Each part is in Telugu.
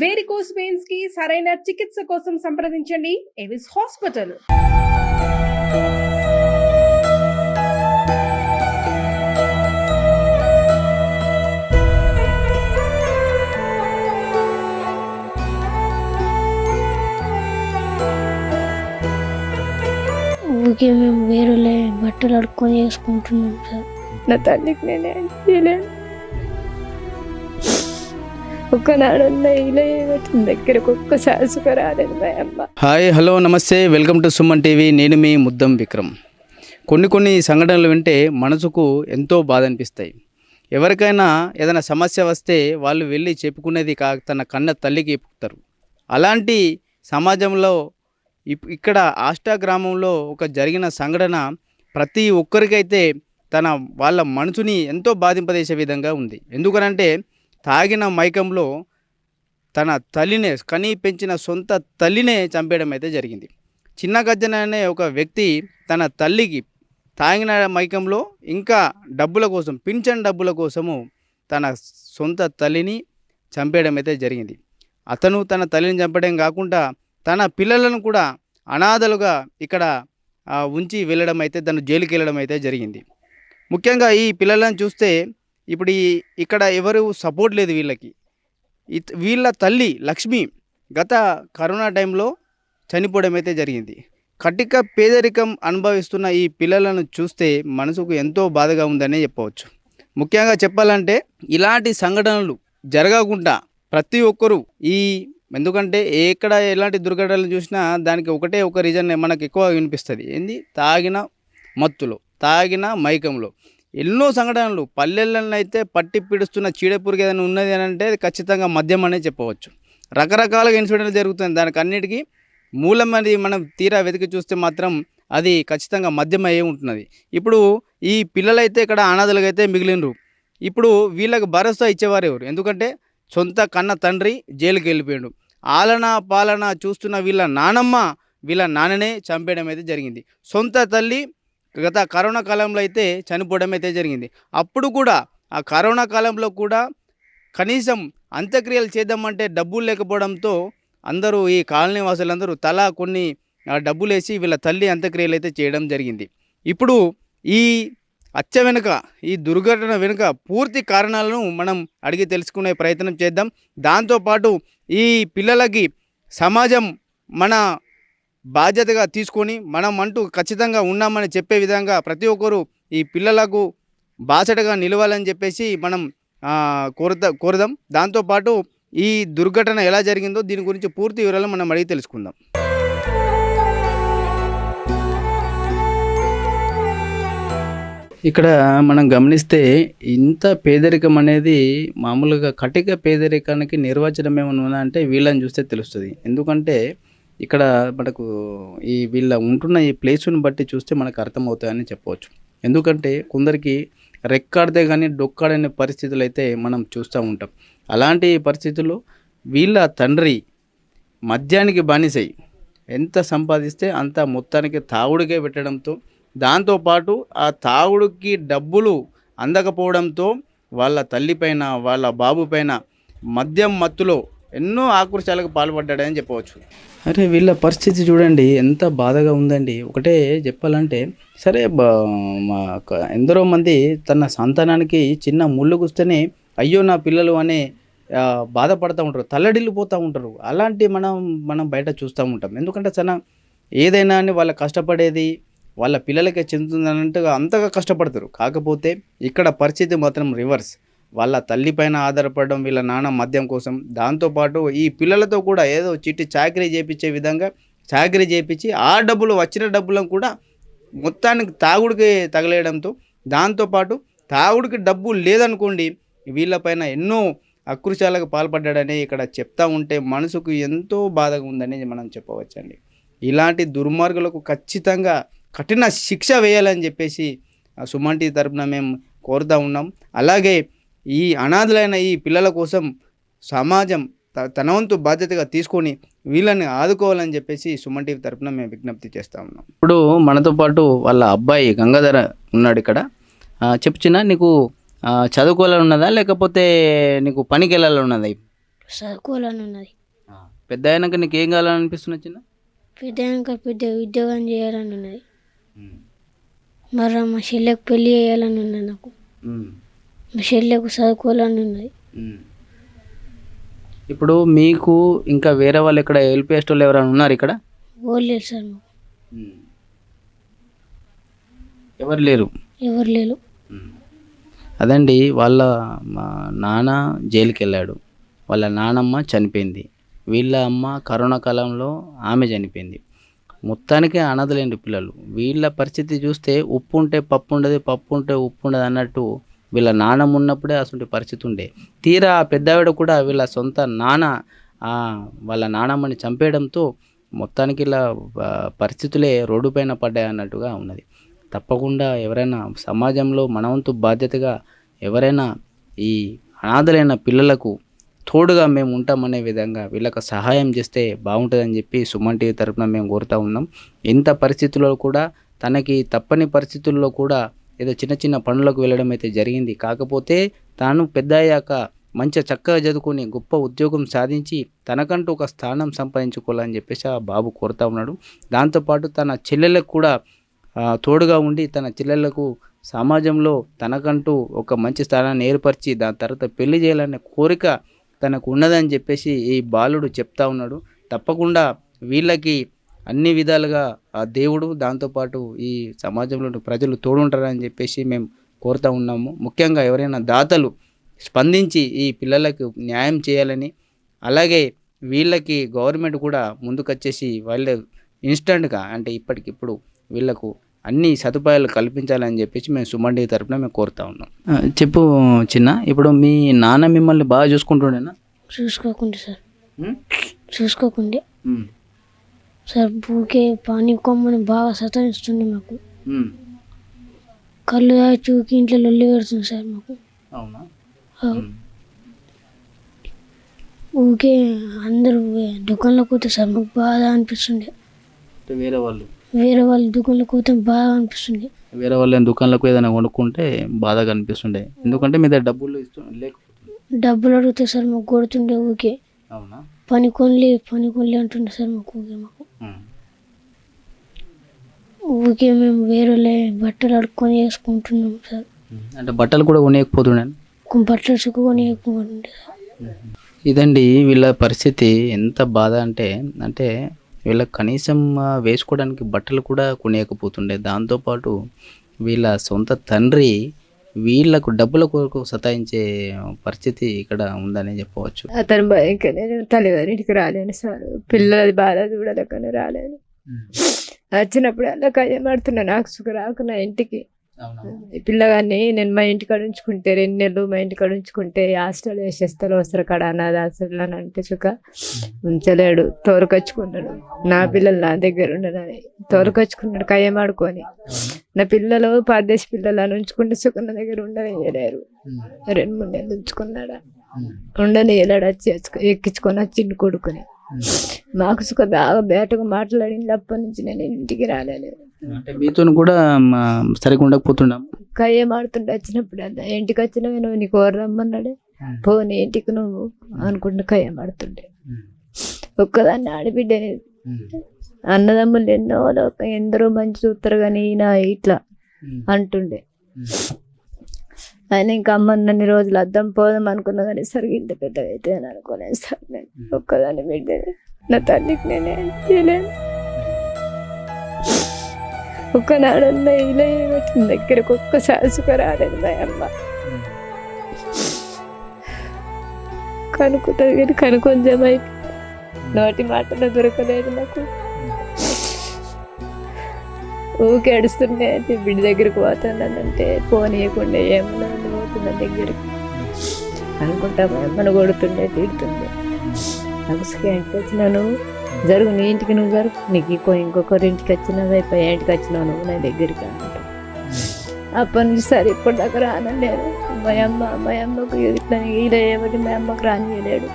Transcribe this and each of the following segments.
వేరికోస్ వెయిన్స్ కి సరైన చికిత్స కోసం సంప్రదించండి ఎవిస్ హాస్పిటల్. ఊరికే మేము వేరే బట్టలు అడుక్కొని వేసుకుంటున్నాం సార్. నా తల్లికి నేను ఏం చేయలేను. ఒక్కనాడన్నా ఇలా దగ్గరకు ఒక్కసారి రాలేదు మా అమ్మ. హాయ్, హలో, నమస్తే, వెల్కమ్ టు సుమన్ టీవీ. నేను మీ ముద్దం విక్రమ్. కొన్ని సంఘటనలు వింటే మనసుకు ఎంతో బాధ అనిపిస్తాయి. ఎవరికైనా ఏదైనా సమస్య వస్తే వాళ్ళు వెళ్ళి చెప్పుకునేది తన కన్న తల్లికి చెప్పుతారు. అలాంటి సమాజంలో ఇక్కడ ఆష్టా గ్రామంలో ఒక జరిగిన సంఘటన ప్రతి ఒక్కరికైతే వాళ్ళ మనసుని ఎంతో బాధింపజేసే విధంగా ఉంది. ఎందుకనంటే తాగిన మైకంలో తన తల్లినే కని పెంచిన సొంత తల్లినే చంపేయడం అయితే జరిగింది. చిన్న గజ్జన అనే ఒక వ్యక్తి తన తల్లికి తాగిన మైకంలో ఇంకా డబ్బుల కోసం, పింఛన్ డబ్బుల కోసము తన సొంత తల్లిని చంపేయడం అయితే జరిగింది. అతను తన తల్లిని చంపడం కాకుండా తన పిల్లలను కూడా అనాథలుగా ఇక్కడ ఉంచి వెళ్ళడం అయితే, తను జైలుకి వెళ్ళడం అయితే జరిగింది. ముఖ్యంగా ఈ పిల్లలను చూస్తే ఇప్పుడు ఇక్కడ ఎవరు సపోర్ట్ లేదు వీళ్ళకి. వీళ్ళ తల్లి లక్ష్మి గత కరోనా టైంలో చనిపోవడం అయితే జరిగింది. కటిక పేదరికం అనుభవిస్తున్న ఈ పిల్లలను చూస్తే మనసుకు ఎంతో బాధగా ఉందనే చెప్పవచ్చు. ముఖ్యంగా చెప్పాలంటే ఇలాంటి సంఘటనలు జరగకుండా ప్రతి ఒక్కరూ ఎందుకంటే ఎక్కడ ఎలాంటి దుర్ఘటనలు చూసినా దానికి ఒక రీజన్ మనకు ఎక్కువ వినిపిస్తుంది. ఏంది? తాగిన మత్తులో, తాగిన మైకంలో ఎన్నో సంఘటనలు. పల్లెలను అయితే పట్టి పిడుస్తున్న చీడపురుగు ఏదైనా ఉన్నది అని అంటే ఖచ్చితంగా మద్యం అనే చెప్పవచ్చు. రకరకాలుగా ఇన్సిడెంట్లు జరుగుతుంది. దానికి అన్నిటికీ మూలం అనేది మనం తీరా వెతికి చూస్తే మాత్రం అది ఖచ్చితంగా మద్యం అయ్యే ఉంటున్నది. ఇప్పుడు ఈ పిల్లలైతే ఇక్కడ అనాథలుగా అయితే మిగిలినరు. ఇప్పుడు వీళ్ళకి భరోసా ఇచ్చేవారు ఎవరు? ఎందుకంటే సొంత కన్న తండ్రి జైలుకి వెళ్ళిపోయాడు. ఆలన పాలన చూస్తున్న వీళ్ళ నానమ్మ వీళ్ళ నాన్ననే చంపేయడం అయితే జరిగింది. సొంత తల్లి గత కరోనా కాలంలో అయితే చనిపోవడం అయితే జరిగింది. అప్పుడు కూడా ఆ కరోనా కాలంలో కూడా కనీసం అంత్యక్రియలు చేద్దామంటే డబ్బులు లేకపోవడంతో అందరూ ఈ కాలనీ వాసులందరూ తలా కొన్ని డబ్బులు వేసి వీళ్ళ తల్లి అంత్యక్రియలు అయితే చేయడం జరిగింది. ఇప్పుడు ఈ హత్య వెనుక, ఈ దుర్ఘటన వెనుక పూర్తి కారణాలను మనం అడిగి తెలుసుకునే ప్రయత్నం చేద్దాం. దాంతోపాటు ఈ పిల్లలకి సమాజం మన బాధ్యతగా తీసుకొని మనం అంటూ ఖచ్చితంగా ఉన్నామని చెప్పే విధంగా ప్రతి ఒక్కరూ ఈ పిల్లలకు బాసటగా నిలవాలని చెప్పేసి మనం కోరుదాం. దాంతోపాటు ఈ దుర్ఘటన ఎలా జరిగిందో దీని గురించి పూర్తి వివరాలు మనం అడిగి తెలుసుకుందాం. ఇక్కడ మనం గమనిస్తే ఇంత పేదరికం అనేది మామూలుగా కటిక పేదరికానికి నిర్వచనం ఏమన్నా అంటే వీళ్ళని చూస్తే తెలుస్తుంది. ఎందుకంటే ఇక్కడ మనకు వీళ్ళ ఉంటున్న ఈ ప్లేసుని బట్టి చూస్తే మనకు అర్థమవుతాయని చెప్పవచ్చు. ఎందుకంటే కొందరికి రెక్కాడితే కానీ డొక్కాడనే పరిస్థితులు అయితే మనం చూస్తూ ఉంటాం. అలాంటి పరిస్థితుల్లో వీళ్ళ తండ్రి మద్యానికి బానిసై ఎంత సంపాదిస్తే అంత మొత్తానికి తాగుడికే పెట్టడంతో, దాంతోపాటు ఆ తాగుడికి డబ్బులు అందకపోవడంతో వాళ్ళ తల్లిపైన, వాళ్ళ బాబు పైన మద్యం మత్తులో ఎన్నో ఆకృత్యాలకు పాల్పడ్డాడని చెప్పవచ్చు. అరే వీళ్ళ పరిస్థితి చూడండి ఎంత బాధగా ఉందండి. ఒకటే చెప్పాలంటే సరే ఎందరో మంది తన సంతానానికి చిన్న ముళ్ళు గుస్తేనే అయ్యో నా పిల్లలు అనే బాధపడుతూ ఉంటారు, తల్లడిల్లిపోతూ ఉంటారు. అలాంటి మనం బయట చూస్తూ ఉంటాం. ఎందుకంటే ఏదైనా అని వాళ్ళ కష్టపడేది వాళ్ళ పిల్లలకే చెందుతుందన్నట్టుగా అంతగా కష్టపడతారు. కాకపోతే ఇక్కడ పరిస్థితి మాత్రం రివర్స్. వాళ్ళ తల్లిపైన ఆధారపడడం, వీళ్ళ నాన్న మద్యం కోసం, దాంతోపాటు ఈ పిల్లలతో కూడా ఏదో చిట్టి చాకరీ చేయించే విధంగా చాకరీ చేయించి ఆ డబ్బులు వచ్చిన డబ్బులను కూడా మొత్తానికి తాగుడికి తగలేయడంతో, దాంతోపాటు తాగుడికి డబ్బు లేదనుకోండి వీళ్ళపైన ఎన్నో అకృత్యాలకు పాల్పడ్డాడని ఇక్కడ చెప్తా ఉంటే మనసుకు ఎంతో బాధగా ఉందని మనం చెప్పవచ్చండి. ఇలాంటి దుర్మార్గులకు ఖచ్చితంగా కఠిన శిక్ష వేయాలని చెప్పేసి సుమన్ టీవీ తరపున మేము కోరుతూ ఉన్నాం. అలాగే ఈ అనాథలైన ఈ పిల్లల కోసం సమాజం తన వంతు బాధ్యతగా తీసుకొని వీళ్ళని ఆదుకోవాలని చెప్పేసి సుమన్ టీవీ తరపున మేము విజ్ఞప్తి చేస్తూ ఉన్నాం. ఇప్పుడు మనతో పాటు వాళ్ళ అబ్బాయి గంగాధర ఉన్నాడు ఇక్కడ. చెప్పుచినా నీకు చదువుకోవాలని ఉన్నదా లేకపోతే నీకు పనికి వెళ్ళాలని ఉన్నదా? చదువుకోవాలని ఉన్నది. పెద్ద అయినాక నీకు ఏం కావాలనిపిస్తున్నా చిన్న? పెద్ద ఉద్యోగం చేయాలని ఉన్నది. మరి మా చెల్లెకు పెళ్ళి చేయాలని ఉన్నది నాకు. మా చెల్లెకు చదువుకోవాలని ఉన్నది. ఇప్పుడు మీకు ఇంకా వేరే వాళ్ళు ఇక్కడ హెల్ప్ చేసేటోళ్ళు ఎవరైనా ఉన్నారు ఇక్కడ? ఓలేదు సార్ మాకు. ఎవరు లేరు? ఎవరు లేరు. అదండి, వాళ్ళ మా నాన్న జైలుకి వెళ్ళాడు, వాళ్ళ నానమ్మ చనిపోయింది, వీళ్ళ అమ్మ కరోనా కాలంలో ఆమె చనిపోయింది. మొత్తానికి అనాథలేండి పిల్లలు. వీళ్ళ పరిస్థితి చూస్తే ఉప్పు ఉంటే పప్పు ఉండదు, పప్పు ఉంటే ఉప్పు ఉండదు అన్నట్టు వీళ్ళ నాన్నమ్మ ఉన్నప్పుడే అసలు పరిస్థితి ఉండే. తీరా ఆ పెద్దవిడ కూడా వీళ్ళ సొంత నాన్న వాళ్ళ నానమ్మని చంపేయడంతో మొత్తానికి ఇలా పరిస్థితులే రోడ్డు పైన పడ్డాయి అన్నట్టుగా ఉన్నది. తప్పకుండా ఎవరైనా సమాజంలో మనవంతు బాధ్యతగా ఎవరైనా ఈ అనాథలైన పిల్లలకు తోడుగా మేము ఉంటామనే విధంగా వీళ్ళకి సహాయం చేస్తే బాగుంటుందని చెప్పి సుమన్ టీవీ తరఫున మేము కోరుతూ ఉన్నాం. ఇంత పరిస్థితుల్లో కూడా తనకి తప్పని పరిస్థితుల్లో కూడా ఏదో చిన్న చిన్న పనులకు వెళ్ళడం అయితే జరిగింది. కాకపోతే తాను పెద్ద అయ్యాక మంచిగా చక్కగా చదువుకొని గొప్ప ఉద్యోగం సాధించి తనకంటూ ఒక స్థానం సంపాదించుకోవాలని చెప్పేసి ఆ బాబు కోరుతూ ఉన్నాడు. దాంతోపాటు తన చెల్లెలకు కూడా తోడుగా ఉండి తన చెల్లెళ్లకు సమాజంలో తనకంటూ ఒక మంచి స్థానాన్ని ఏర్పరిచి దాని తర్వాత పెళ్లి చేయాలనే కోరిక తనకు ఉన్నదని చెప్పేసి ఈ బాలుడు చెప్తా ఉన్నాడు. తప్పకుండా వీళ్ళకి అన్ని విధాలుగా ఆ దేవుడు దాంతోపాటు ఈ సమాజంలో ప్రజలు తోడుంటారని చెప్పేసి మేము కోరుతూ ఉన్నాము. ముఖ్యంగా ఎవరైనా దాతలు స్పందించి ఈ పిల్లలకు న్యాయం చేయాలని, అలాగే వీళ్ళకి గవర్నమెంట్ కూడా ముందుకొచ్చేసి వాళ్ళ ఇన్స్టెంట్గా అంటే ఇప్పటికిప్పుడు వీళ్ళకు అన్ని సదుపాయాలు కల్పించాలని చెప్పేసి మేము సుమన్ టీవీ తరఫున మేము కోరుతా ఉన్నాం. చెప్పు చిన్న, ఇప్పుడు మీ నాన్న మిమ్మల్ని బాగా చూసుకుంటుండేనా? చూసుకోకుండే సార్, చూసుకోకుండే సార్. బూకే పానీ కొమ్మని బాగా సతాయిస్తుండే మాకు. కళ్ళు దాచి చూకి ఇంట్లో లొల్లి పెడుతుంది సార్ మాకు. అవునా? ఊకే అందరూ దుకాణంలో కూతే సార్ మాకు బాగా అనిపిస్తుండే. వేరే వాళ్ళు దుకాణంలో కూతే బాగా అనిపిస్తుంది. వేరే వాళ్ళ దుకాణంలకు ఏదైనా కొనుక్కుంటే బాధగా అనిపిస్తుండే, ఎందుకంటే మీ దగ్గర డబ్బులు డబ్బులు అడిగితే సార్ మాకు కొడుతుండే ఊకే. అవునా? పని కొనలే అంటుండే సార్ మాకు. ఊకే మేము వేరే బట్టలు అడుక్కొని వేసుకుంటున్నాం సార్. అంటే బట్టలు కూడా కొనియకపోతుండే? బట్టలు సుఖ కొనియకపోతుండే సార్. ఇదండి వీళ్ళ పరిస్థితి. ఎంత బాధ అంటే వీళ్ళకి కనీసం వేసుకోవడానికి బట్టలు కూడా కొనియకపోతుండే. దాంతోపాటు వీళ్ళ సొంత తండ్రి వీళ్ళకు డబ్బుల కొరకు సతాయించే పరిస్థితి ఇక్కడ ఉందని చెప్పవచ్చు. అతను భయంకర తల్లిగారింటికి రాలేను సార్. పిల్లలది బాధ చూడలేకనే రాలేను. వచ్చినప్పుడు అలా కయ్యమాడుతున్నా నాకు సుఖ రాకు నా ఇంటికి. ఈ పిల్లగాన్ని నేను మా ఇంటికాడ ఉంచుకుంటే 2 నెలలు మా ఇంటికాడ ఉంచుకుంటే హాస్టల్ వేసేస్తారు వస్తారు కాడ అనాథ హాస్టల్ అని అంటే సుఖ ఉంచలేడు. తోరకొచ్చుకున్నాడు. నా పిల్లలు నా దగ్గర ఉండనని తోరకొచ్చుకున్నాడు కయ్యమాడుకొని. నా పిల్లలు పరదేశి పిల్లలు అని ఉంచుకుంటే సుఖ నా దగ్గర ఉండనియలేరు. 2-3 నెలలు ఉంచుకున్నాడా, ఉండనియలేడు. వచ్చి ఎక్కించుకొని వచ్చిండు కొడుకుని. మాకు సుఖ బాగా బేటగా మాట్లాడింది. అప్పటి నుంచి నేను ఇంటికి రాలేదు. అంటే మీతో కూడా సరిగ్గా ఉండకపోతుండ కయ్యమాడుతుండే. వచ్చినప్పుడు అంతా ఇంటికి వచ్చినావు నువ్వు నీకు ఎవరు రమ్మన్నాడే పోనీ ఇంటికి నువ్వు అనుకుంటే కయ్యమాడుతుండే. ఒక్కదాన్ని ఆడబిడ్డని. అన్నదమ్ములు ఎందరో మంచి చూస్తారు కానీ ఈయన ఇట్లా అంటుండే. ఆయన ఇంకా అమ్మన్నన్ని రోజులు అద్దం పోదాం అనుకున్నా కానీ సరిగ్గా ఇంత పెద్దగా అయితే అని అనుకోలేదు సార్. నేను ఒక్కదాన్ని బిడ్డని. నా తల్లికి నేనే చేయలేను. ఒక్కనాడన్నా ఇలా ఏమవుతుంది దగ్గరకు ఒక్కసారి సుఖ రాలేదు మా అమ్మ. కనుక్కుంటుంది కానీ కనుక్కొని జమ అయిపోయింది. నోటి మాటలో దొరకలేదు నాకు. ఊకే ఏడుస్తుండే. బిడ్డ దగ్గరికి పోతానంటే పోనీయకుండా ఏమన్నా పోతున్న దగ్గరికి అనుకుంటా మా అమ్మను కొడుతుండే తిడుతుండే. నాకు సుఖ ఇంటికి వచ్చినాను జరుగు నీ ఇంటికి నువ్వు జరుగు నీకు ఇంకొకరి ఇంటికి వచ్చినావు అయిపోయి ఇంటికి వచ్చినావు నువ్వు నా దగ్గరికి అంట. అప్పటి నుంచి సరే ఇప్పటి దాకా రానలేడు. మా అమ్మకు ఇట్లా ఇలా ఏమిటి మా అమ్మకు రానియలేడు.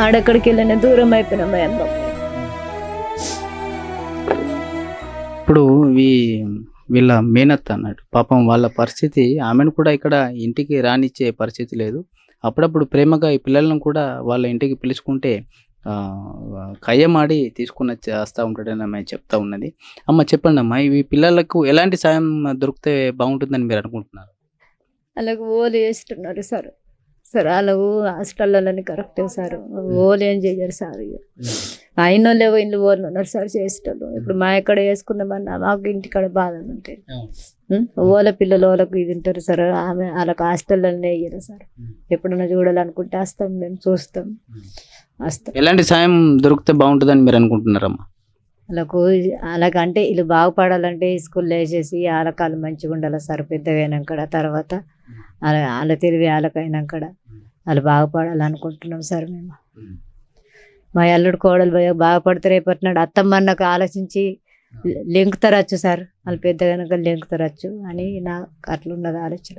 ఆడక్కడికి వెళ్ళిన దూరం అయిపోయినా మా అమ్మకు. ఇప్పుడు వీళ్ళ మేనత్త అన్నాడు పాపం, వాళ్ళ పరిస్థితి ఆమెను కూడా ఇక్కడ ఇంటికి రానిచ్చే పరిస్థితి లేదు. అప్పుడప్పుడు ప్రేమగా ఈ పిల్లలను కూడా వాళ్ళ ఇంటికి పిలుచుకుంటే కయ్యమాడి తీసుకుని వస్తూ ఉంటాడని అమ్మాయి చెప్తా ఉన్నది. అమ్మ చెప్పండి అమ్మా, ఇవి పిల్లలకు ఎలాంటి సాయం దొరికితే బాగుంటుందని మీరు అనుకుంటున్నారు? అలాగ ఓలు వేస్తున్నారు సార్. సార్ వాళ్ళకు హాస్టల్లోని కరెక్టే సార్. ఓలు ఏం చేయరు సార్. ఇక అయిన వాళ్ళే ఇంట్లో ఓళ్ళు ఉన్నారు సార్ చేసేటోళ్ళు. ఇప్పుడు మా ఎక్కడ వేసుకుందామన్నా మాకు ఇంటికాడ బాధలు ఉంటాయి. ఓల పిల్లలు వాళ్ళకు ఇది ఉంటారు సార్. ఆమె వాళ్ళకి హాస్టల్లోనే వేయరు సార్. ఎప్పుడన్నా చూడాలనుకుంటే వస్తాం, మేము చూస్తాం, వస్తాం. ఎలాంటి సాయం దొరికితే బాగుంటుందని మీరు అనుకుంటున్నారమ్మా? వాళ్ళకు అలాగంటే వీళ్ళు బాగుపడాలంటే స్కూల్లో వేసేసి వాళ్ళకాలు మంచిగా ఉండాలి సార్. పెద్దగా అయినాక తర్వాత వాళ్ళ తెలివి వాళ్ళకైనాక వాళ్ళు బాగుపడాలనుకుంటున్నాం సార్. మేము మా అల్లుడు కోడలు బాగుపడితే రేపటి నాడు అత్తమ్మన్నకు ఆలోచించి లెంకుతారచ్చు సార్. వాళ్ళు పెద్దగా లెంకుతారచ్చు అని నాకు అట్లున్నది ఆలోచన.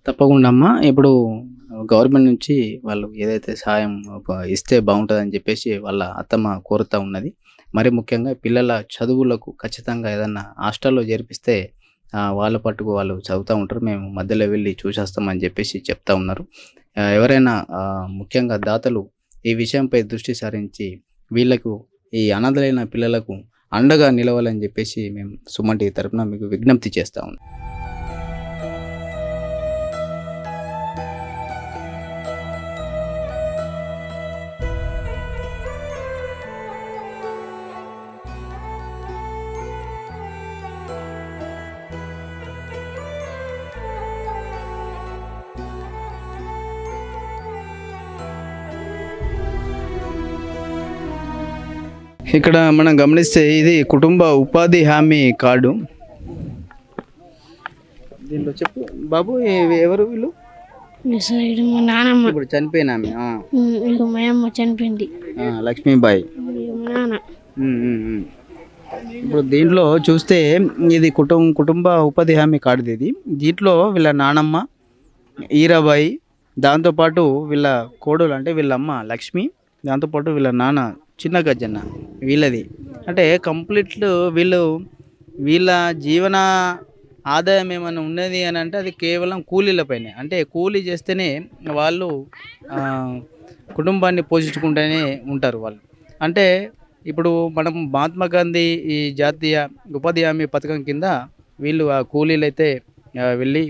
తప్పకుండా అమ్మా. ఇప్పుడు గవర్నమెంట్ నుంచి వాళ్ళు ఏదైతే సాయం ఇస్తే బాగుంటుందని చెప్పేసి వాళ్ళ అత్తమ్మ కోరుతూ ఉన్నది. మరి ముఖ్యంగా పిల్లల చదువులకు ఖచ్చితంగా ఏదన్నా హాస్టల్లో చేర్పిస్తే వాళ్ళ పట్టుకు వాళ్ళు చదువుతూ ఉంటారు. మేము మధ్యలో వెళ్ళి చూసేస్తామని చెప్పేసి చెప్తా ఉన్నారు. ఎవరైనా ముఖ్యంగా దాతలు ఈ విషయంపై దృష్టి సారించి వీళ్ళకు, ఈ అనాథలైన పిల్లలకు అండగా నిలవాలని చెప్పేసి మేము సుమన్ టీవీ తరపున మీకు విజ్ఞప్తి చేస్తా ఉన్నాం. ఇక్కడ మనం గమనిస్తే ఇది కుటుంబ ఉపాధి హామీ కార్డు. దీంట్లో చెప్పు బాబు, ఎవరు వీళ్ళు? సార్ ఇది మా నాన్నమ్మ. ఇప్పుడు చనిపోయిన ఆమె. ఇక మా అమ్మ చనిపోయింది. లక్ష్మీబాయి. మా నాన్న. ఇప్పుడు దీంట్లో చూస్తే ఇది కుటుంబ ఉపాధి హామీ కార్డు. ఇది దీంట్లో వీళ్ళ నానమ్మ ఈరాబాయి, దాంతోపాటు వీళ్ళ కోడలు అంటే వీళ్ళ అమ్మ లక్ష్మి, దాంతోపాటు వీళ్ళ నాన్న చిన్న గజ్జన్న వీళ్ళది. అంటే కంప్లీట్ వీళ్ళ జీవన ఆదాయం ఏమైనా ఉన్నది అని అంటే అది కేవలం కూలీలపైనే. అంటే కూలీ చేస్తేనే వాళ్ళు కుటుంబాన్ని పోషించుకుంటూనే ఉంటారు వాళ్ళు. అంటే ఇప్పుడు మనం మహాత్మా గాంధీ ఈ జాతీయ ఉపాధి హామీ పథకం కింద వీళ్ళు ఆ కూలీలు అయితే వెళ్ళి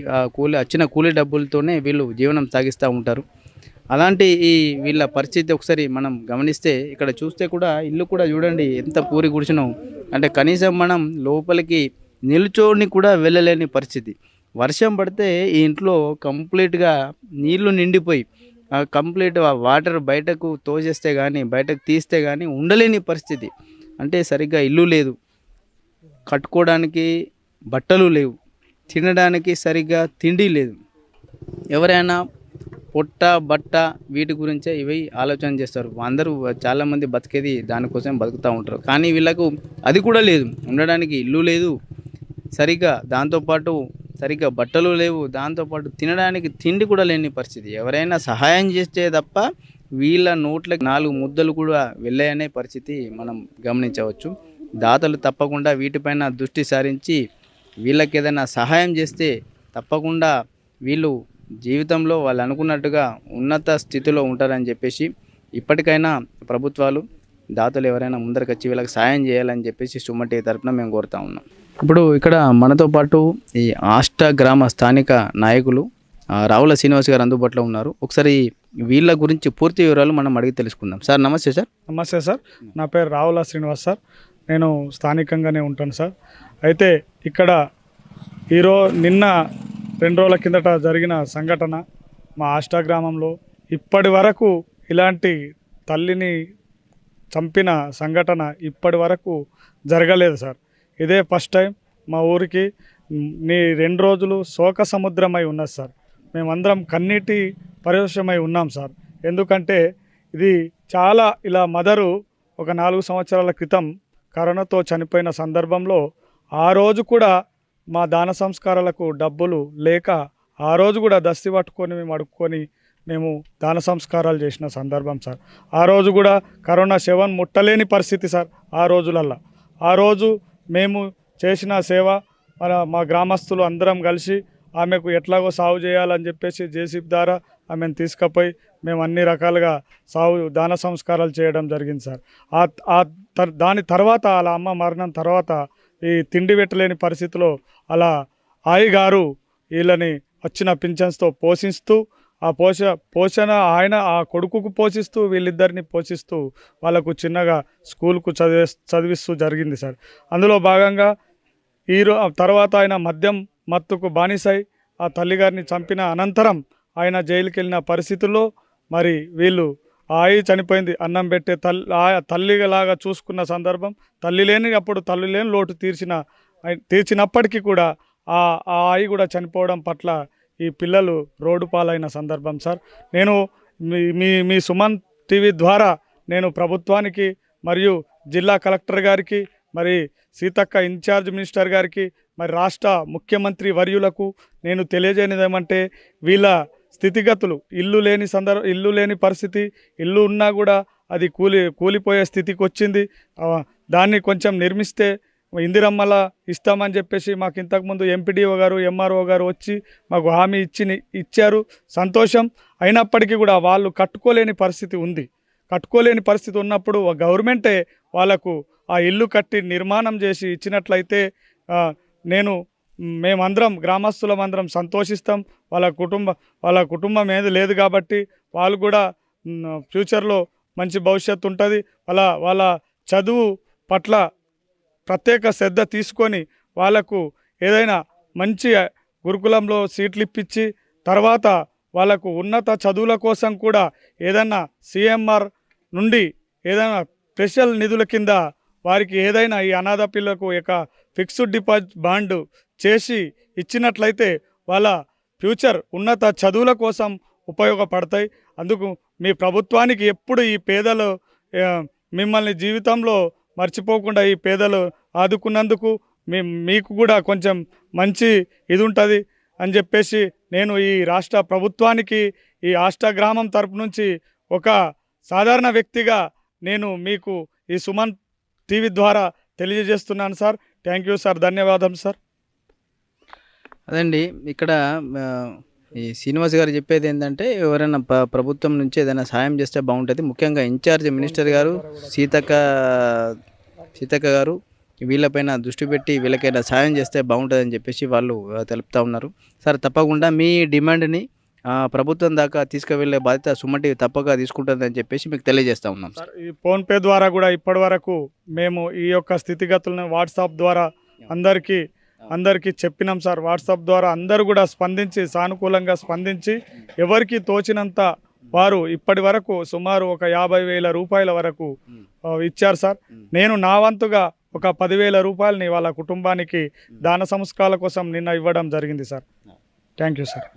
వచ్చిన కూలీ డబ్బులతోనే వీళ్ళు జీవనం సాగిస్తూ ఉంటారు. అలాంటి వీళ్ళ పరిస్థితి ఒకసారి మనం గమనిస్తే ఇక్కడ చూస్తే కూడా ఇల్లు కూడా చూడండి ఎంత పూరి గుడిసినాం. అంటే కనీసం మనం లోపలికి నిల్చోని కూడా వెళ్ళలేని పరిస్థితి. వర్షం పడితే ఈ ఇంట్లో కంప్లీట్గా నీళ్లు నిండిపోయి కంప్లీట్ వాటర్ బయటకు తోసేస్తే కానీ బయటకు తీస్తే కానీ ఉండలేని పరిస్థితి. అంటే సరిగ్గా ఇల్లు లేదు, కట్టుకోవడానికి బట్టలు లేవు, తినడానికి సరిగ్గా తిండి లేదు. ఎవరైనా పొట్ట బట్ట వీటి గురించే ఇవి ఆలోచన చేస్తారు. అందరూ చాలామంది బతికేది దానికోసం బతుకుతూ ఉంటారు. కానీ వీళ్ళకు అది కూడా లేదు, ఉండడానికి ఇల్లు లేదు సరిగ్గా, దాంతోపాటు సరిగ్గా బట్టలు లేవు, దాంతోపాటు తినడానికి తిండి కూడా లేని పరిస్థితి. ఎవరైనా సహాయం చేస్తే తప్ప వీళ్ళ నోట్లకి 4 ముద్దలు కూడా వెళ్ళాయనే పరిస్థితి మనం గమనించవచ్చు. దాతలు తప్పకుండా వీటిపైన దృష్టి సారించి వీళ్ళకి ఏదైనా సహాయం చేస్తే తప్పకుండా వీళ్ళు జీవితంలో వాళ్ళు అనుకున్నట్టుగా ఉన్నత స్థితిలో ఉంటారని చెప్పేసి ఇప్పటికైనా ప్రభుత్వాలు దాతలు ఎవరైనా ముందరకు వచ్చి వీళ్ళకి సాయం చేయాలని చెప్పేసి సుమన్ టీవీ తరపున మేము కోరుతా ఉన్నాం. ఇప్పుడు ఇక్కడ మనతో పాటు ఈ ఆష్ట గ్రామ స్థానిక నాయకులు రావుల శ్రీనివాస్ గారు అందుబాటులో ఉన్నారు. ఒకసారి వీళ్ళ గురించి పూర్తి వివరాలు మనం అడిగి తెలుసుకుందాం. సార్ నమస్తే. సార్ నమస్తే సార్, నా పేరు రావుల శ్రీనివాస్ సార్. నేను స్థానికంగానే ఉంటాను సార్. అయితే ఇక్కడ నిన్న 2 రోజుల కిందట జరిగిన సంఘటన మా ఆష్టా గ్రామంలో ఇప్పటి వరకు ఇలాంటి తల్లిని చంపిన సంఘటన ఇప్పటి వరకు జరగలేదు సార్. ఇదే ఫస్ట్ టైం మా ఊరికి 2 రోజులు శోక సముద్రమై ఉన్నది సార్. మేమందరం కన్నీటి పరవశమై ఉన్నాం సార్. ఎందుకంటే ఇది చాలా ఇలా మదరు ఒక 4 సంవత్సరాల క్రితం కరోనాతో చనిపోయిన సందర్భంలో ఆ రోజు కూడా మా దాన సంస్కారాలకు డబ్బులు లేక ఆ రోజు కూడా దస్తి పట్టుకొని మేము అడుక్కొని మేము దాన సంస్కారాలు చేసిన సందర్భం సార్. ఆ రోజు కూడా కరోనా శవం ముట్టలేని పరిస్థితి సార్. ఆ రోజులల్లో ఆ రోజు మేము చేసిన సేవ మా గ్రామస్తులు అందరం కలిసి ఆమెకు ఎట్లాగో సాగు చేయాలని చెప్పేసి జేసీబీ ద్వారా ఆమెను తీసుకుపోయి మేము అన్ని రకాలుగా దాన సంస్కారాలు చేయడం జరిగింది సార్. దాని తర్వాత అలా అమ్మ మరణం తర్వాత ఈ తిండి పెట్టలేని పరిస్థితిలో అలా ఆయి గారు వీళ్ళని వచ్చిన పింఛన్స్తో పోషిస్తూ ఆ పోషణ ఆయన ఆ కొడుకుకు పోషిస్తూ వీళ్ళిద్దరిని పోషిస్తూ వాళ్ళకు చిన్నగా స్కూల్కు చదివిస్తూ జరిగింది సార్. అందులో భాగంగా తర్వాత ఆయన మద్యం మత్తుకు బానిసై ఆ తల్లిగారిని చంపిన అనంతరం ఆయన జైలుకి వెళ్ళిన పరిస్థితుల్లో మరి వీళ్ళు ఆయి చనిపోయింది, అన్నం పెట్టే తల్లిలాగా చూసుకున్న సందర్భం, తల్లి లేని లోటు తీర్చినప్పటికీ కూడా ఆ ఆయి కూడా చనిపోవడం పట్ల ఈ పిల్లలు రోడ్డు పాలైన సందర్భం సార్. నేను మీ సుమన్ టీవీ ద్వారా నేను ప్రభుత్వానికి మరియు జిల్లా కలెక్టర్ గారికి మరి సీతక్క ఇన్ఛార్జ్ మినిస్టర్ గారికి మరి రాష్ట్ర ముఖ్యమంత్రి వర్యులకు నేను తెలియజేయనిది ఏమంటే వీళ్ళ స్థితిగతులు ఇల్లు లేని పరిస్థితి, ఇల్లు ఉన్నా కూడా అది కూలిపోయే స్థితికి వచ్చింది. దాన్ని కొంచెం నిర్మిస్తే ఇందిరమ్మల ఇస్తామని చెప్పేసి మాకు ఇంతకుముందు ఎంపీడీఓ గారు ఎంఆర్ఓ గారు వచ్చి మాకు హామీ ఇచ్చారు, సంతోషం. అయినప్పటికీ కూడా వాళ్ళు కట్టుకోలేని పరిస్థితి ఉన్నప్పుడు గవర్నమెంటే వాళ్ళకు ఆ ఇల్లు కట్టి నిర్మాణం చేసి ఇచ్చినట్లయితే మేమందరం గ్రామస్తులమందరం సంతోషిస్తాం. వాళ్ళ కుటుంబం ఏది లేదు కాబట్టి వాళ్ళు కూడా ఫ్యూచర్లో మంచి భవిష్యత్తు ఉంటుంది. వాళ్ళ చదువు పట్ల ప్రత్యేక శ్రద్ధ తీసుకొని వాళ్ళకు ఏదైనా మంచి గురుకులంలో సీట్లు ఇప్పించి తర్వాత వాళ్ళకు ఉన్నత చదువుల కోసం కూడా ఏదైనా సిఎంఆర్ నుండి ఏదైనా స్పెషల్ నిధుల కింద వారికి ఏదైనా ఈ అనాథ పిల్లలకు ఫిక్స్డ్ డిపాజిట్ బాండ్ చేసి ఇచ్చినట్లయితే వాళ్ళ ఫ్యూచర్ ఉన్నత చదువుల కోసం ఉపయోగపడతాయి. అందుకు మీ ప్రభుత్వానికి ఎప్పుడు ఈ పేదలు మిమ్మల్ని జీవితంలో మర్చిపోకుండా ఈ పేదలు ఆదుకున్నందుకు మీకు కూడా కొంచెం మంచి ఇది ఉంటుంది అని చెప్పేసి నేను ఈ రాష్ట్ర ప్రభుత్వానికి ఈ ఆష్టా గ్రామం తరపు నుంచి ఒక సాధారణ వ్యక్తిగా నేను మీకు ఈ సుమన్ టీవీ ద్వారా తెలియజేస్తున్నాను సార్. థ్యాంక్ యూ సార్, ధన్యవాదం సార్. అదండి, ఇక్కడ ఈ శ్రీనివాస్ గారు చెప్పేది ఏంటంటే ఎవరైనా ప్రభుత్వం నుంచి ఏదైనా సాయం చేస్తే బాగుంటుంది. ముఖ్యంగా ఇన్ఛార్జ్ మినిస్టర్ గారు సీతక్క గారు వీళ్ళపైన దృష్టి పెట్టి వీళ్ళకైనా సాయం చేస్తే బాగుంటుందని చెప్పేసి వాళ్ళు తెలుపుతూ ఉన్నారు. సార్, తప్పకుండా మీ డిమాండ్ని ప్రభుత్వం దాకా తీసుకువెళ్ళే బాధ్యత సుమన్ టీవీ తప్పక తీసుకుంటుందని చెప్పేసి మీకు తెలియజేస్తూ ఉన్నాం సార్. ఈ ఫోన్పే ద్వారా కూడా ఇప్పటి వరకు మేము ఈ యొక్క స్థితిగతులను వాట్సాప్ ద్వారా అందరికీ చెప్పినాం సార్. వాట్సాప్ ద్వారా అందరూ కూడా సానుకూలంగా స్పందించి ఎవరికి తోచినంత వారు ఇప్పటి వరకు సుమారు ఒక 50,000 రూపాయల వరకు ఇచ్చారు సార్. నేను నా వంతుగా ఒక 10,000 రూపాయలని వాళ్ళ కుటుంబానికి దాన సంస్కారాల కోసం నిన్న ఇవ్వడం జరిగింది సార్. Thank you sir.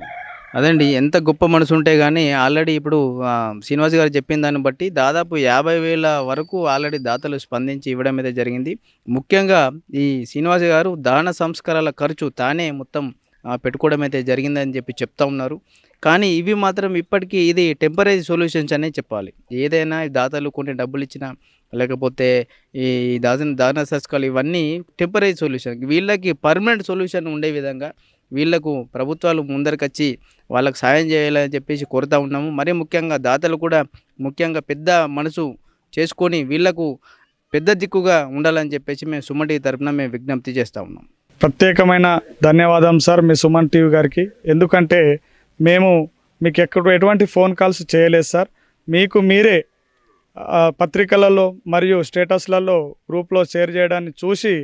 అదండి, ఎంత గొప్ప మనసు ఉంటే కానీ ఆల్రెడీ ఇప్పుడు శ్రీనివాస్ గారు చెప్పిన దాన్ని బట్టి దాదాపు 50,000 వరకు ఆల్రెడీ దాతలు స్పందించి ఇవ్వడం మీద జరిగింది. ముఖ్యంగా ఈ శ్రీనివాస్ గారు దాన సంస్కారాల ఖర్చు తానే మొత్తం పెట్టుకోవడం అయితే జరిగిందని చెప్పి చెప్తా ఉన్నారు. కానీ ఇవి మాత్రం ఇప్పటికీ ఇది టెంపరీ సొల్యూషన్స్ అనే చెప్పాలి. ఏదైనా దాతలు కొన్ని డబ్బులు ఇచ్చినా లేకపోతే ఈ దాన సంస్కారాలు ఇవన్నీ టెంపరీ సొల్యూషన్, వీళ్ళకి పర్మనెంట్ సొల్యూషన్ ఉండే విధంగా వీళ్లకు ప్రభుత్వాలు ముందరకొచ్చి వాళ్ళకు సాయం చేయాలని చెప్పేసి కోరుతూ ఉన్నాము. మరీ ముఖ్యంగా దాతలు కూడా ముఖ్యంగా పెద్ద మనసు చేసుకొని వీళ్లకు పెద్ద దిక్కుగా ఉండాలని చెప్పేసి మేము సుమన్ టీవీ తరఫున మేము విజ్ఞప్తి చేస్తూ ఉన్నాం. ప్రత్యేకమైన ధన్యవాదం సార్ మీ సుమన్ టీవీ గారికి. ఎందుకంటే మేము మీకు ఎటువంటి ఫోన్ కాల్స్ చేయలేదు సార్. మీకు మీరే పత్రికలలో మరియు స్టేటస్లలో గ్రూప్లో షేర్ చేయడాన్ని చూసి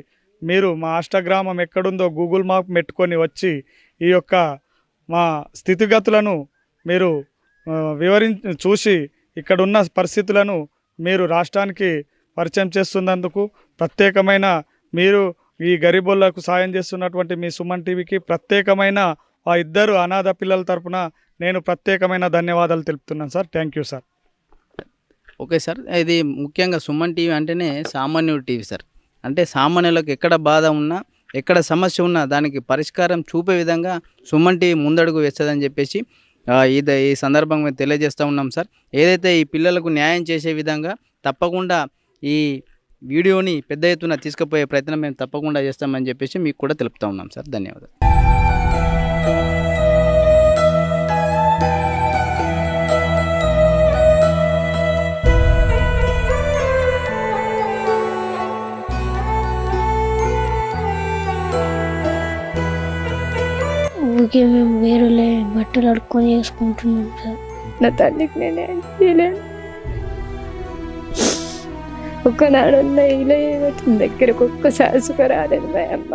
మీరు మా అష్టగ్రామం ఎక్కడుందో గూగుల్ మ్యాప్ పెట్టుకొని వచ్చి ఈ యొక్క మా స్థితిగతులను మీరు చూసి ఇక్కడున్న పరిస్థితులను మీరు రాష్ట్రానికి పరిచయం చేస్తున్నందుకు ప్రత్యేకమైన మీరు ఈ గరీబులకు సాయం చేస్తున్నటువంటి మీ సుమన్ టీవీకి ప్రత్యేకమైన ఆ ఇద్దరు అనాథ పిల్లల తరపున నేను ప్రత్యేకమైన ధన్యవాదాలు తెలుపుతున్నాను sir. Thank you sir. Okay sir, ఇది ముఖ్యంగా సుమన్ టీవీ అంటేనే సామాన్యుడి టీవీ సార్. అంటే సామాన్యులకు ఎక్కడ బాధ ఉన్నా ఎక్కడ సమస్య ఉన్నా దానికి పరిష్కారం చూపే విధంగా సుమన్ టీవీ ముందడుగు వేస్తుందని చెప్పేసి ఈ సందర్భంగా తెలియజేస్తూ ఉన్నాం సార్. ఏదైతే ఈ పిల్లలకు న్యాయం చేసే విధంగా తప్పకుండా ఈ వీడియోని పెద్ద ఎత్తున తీసుకుపోయే ప్రయత్నం మేము తప్పకుండా చేస్తామని చెప్పేసి మీకు కూడా తెలుపుతూ ఉన్నాం సార్. ధన్యవాదాలు. ఊకే మేము వేరులే బట్టలు అడుక్కొని చేసుకుంటున్నాం సార్. నా తల్లికి నేనేం చేయలేను. ఒక్కనాడు ఉన్న ఇలా ఏమవుతుంది దగ్గరకు ఒక్కసారి సుఖ రాలేదు మా అమ్మ.